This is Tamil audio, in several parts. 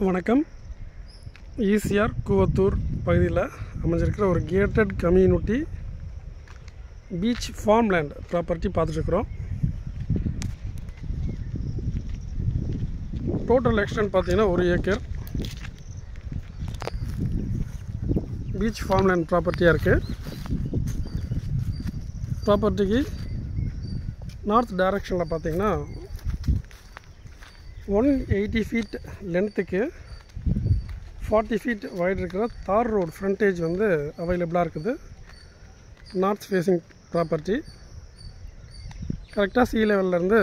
வணக்கம். ஈசிஆர் கூவத்தூர் பகுதியில் அமைஞ்சிருக்கிற ஒரு gated community beach farm land property பார்த்துட்ருக்குறோம். டோட்டல் எக்ஸ்டென்ட் பார்த்தீங்கன்னா 1 ஏக்கர் பீச் ஃபார்ம் லேண்ட் ப்ராப்பர்ட்டியாக இருக்குது. ப்ராப்பர்ட்டிக்கு நார்த் டைரக்ஷனில் பார்த்தீங்கன்னா 180 ஃபீட் லென்த்துக்கு 40 ஃபீட் வைட் இருக்கிற தார் ரோடு ஃப்ரண்டேஜ் வந்து அவைலபிளாக இருக்குது. நார்த் ஃபேஸிங் ப்ராப்பர்ட்டி கரெக்டாக சி லெவல்லேருந்து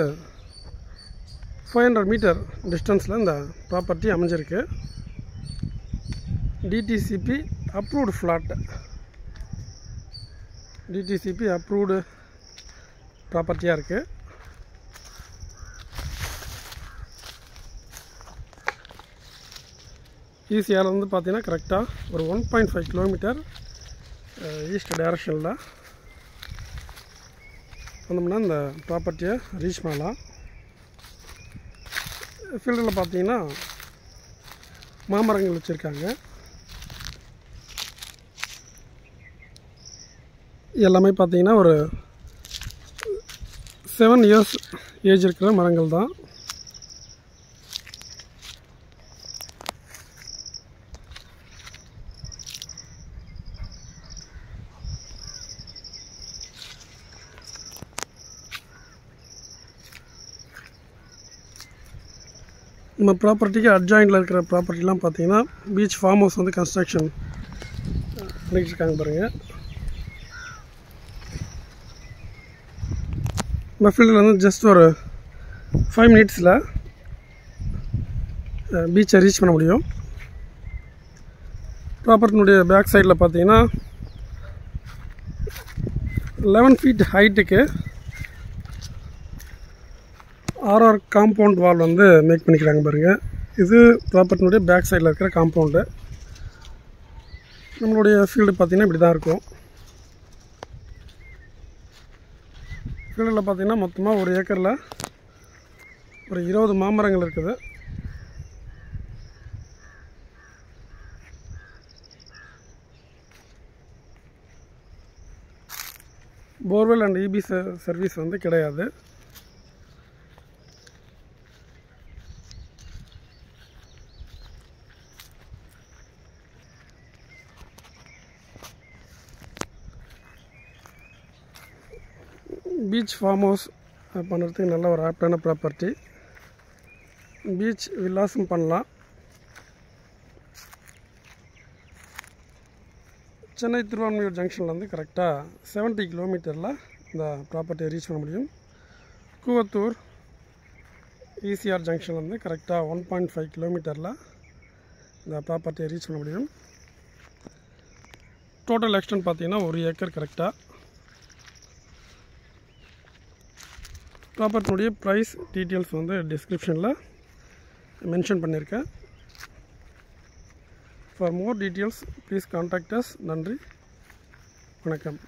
500 மீட்டர் டிஸ்டன்ஸில் இந்த ப்ராப்பர்ட்டி அமைஞ்சிருக்கு. DTCP approved flat, DTCP approved ப்ராப்பர்ட்டியாக இருக்குது. ஈசிஆர் வந்து பார்த்தீங்கன்னா கரெக்டாக ஒரு 1.5 கிலோமீட்டர் ஈஸ்ட் டைரக்ஷனில் வந்தோம்னா இந்த ப்ராப்பர்ட்டியை ரீச் பண்ணலாம். ஃபீல்டில் பார்த்தீங்கன்னா மாமரங்கள் வச்சுருக்காங்க. எல்லாமே பார்த்தீங்கன்னா ஒரு 7 இயர்ஸ் ஏஜ் இருக்கிற மரங்கள் தான். நம்ம ப்ராப்பர்ட்டிக்கு அட்ஜாயிண்டில் இருக்கிற ப்ராப்பர்ட்டிலாம் பார்த்தீங்கன்னா பீச் ஃபார்ம் ஹவுஸ் வந்து கன்ஸ்ட்ரக்ஷன் பண்ணிக்கிட்டுருக்காங்க பாருங்கள். நம்ம ஃபீல்டில் வந்து ஜஸ்ட் ஒரு 5 மினிட்ஸில் பீச்சை ரீச் பண்ண முடியும். ப்ராப்பர்ட்டினுடைய பேக் சைடில் பார்த்தீங்கன்னா 11 ஃபீட் ஹைட்டுக்கு ஆர்ஆர் காம்பவுண்ட் வால் வந்து மேக் பண்ணிக்கிறாங்க பாருங்கள். இது ப்ராப்பர்ட்டினுடைய பேக் சைடில் இருக்கிற காம்பவுண்டு. நம்மளுடைய ஃபீல்டு பார்த்திங்கன்னா இப்படி தான் இருக்கும். ஃபீல்டில் பார்த்திங்கன்னா மொத்தமாக 1 ஏக்கரில் ஒரு 20 மாமரங்கள் இருக்குது. போர்வெல் அண்ட் இபி சர்வீஸ் வந்து கிடையாது. பீச் ஃபார்ம் ஹவுஸ் பண்ணுறதுக்கு நல்ல ஒரு ஆப்டான ப்ராப்பர்ட்டி. பீச் வில்லாஸும் பண்ணலாம். சென்னை திருவான்மியூர் ஜங்ஷனில் வந்து கரெக்டாக 70 கிலோமீட்டரில் இந்த ப்ராப்பர்ட்டியை ரீச் பண்ண முடியும். கூவத்தூர் ஈசிஆர் ஜங்ஷனில் வந்து கரெக்டாக 1.5 கிலோமீட்டரில் இந்த ப்ராப்பர்ட்டியை ரீச் பண்ண முடியும். டோட்டல் எக்ஸ்டென்ட் பார்த்தீங்கன்னா 1 ஏக்கர் கரெக்டாக. ப்ராப்பர்ட்டினுடைய ப்ரைஸ் டீட்டெயில்ஸ் வந்து டிஸ்கிரிப்ஷனில் மென்ஷன் பண்ணியிருக்கேன். For more details please contact as. நன்றி, வணக்கம்.